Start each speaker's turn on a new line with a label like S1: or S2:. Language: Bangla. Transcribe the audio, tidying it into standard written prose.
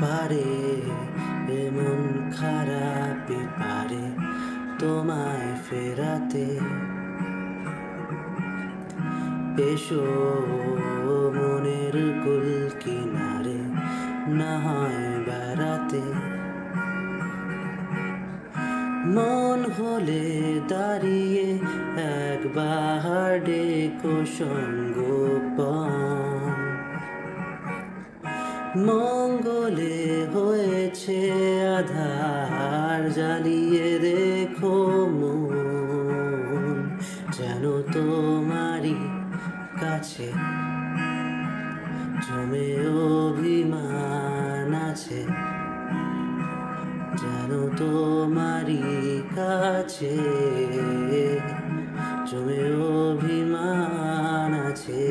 S1: পারে, এমন খারাপই পারে তোমায় ফেরাতে। এসো মনের কুল কিনারে না হয় বেড়াতে। মন হলে দাঁড়িয়ে একবার ডেকো সঙ্গোপন। মঙ্গলে হয়েছে আধার, জ্বালিয়ে রেখো মন যেন তোমারই কাছে জমে অভিমান আছে, যেন তোমারই কাছে জমে অভিমান আছে।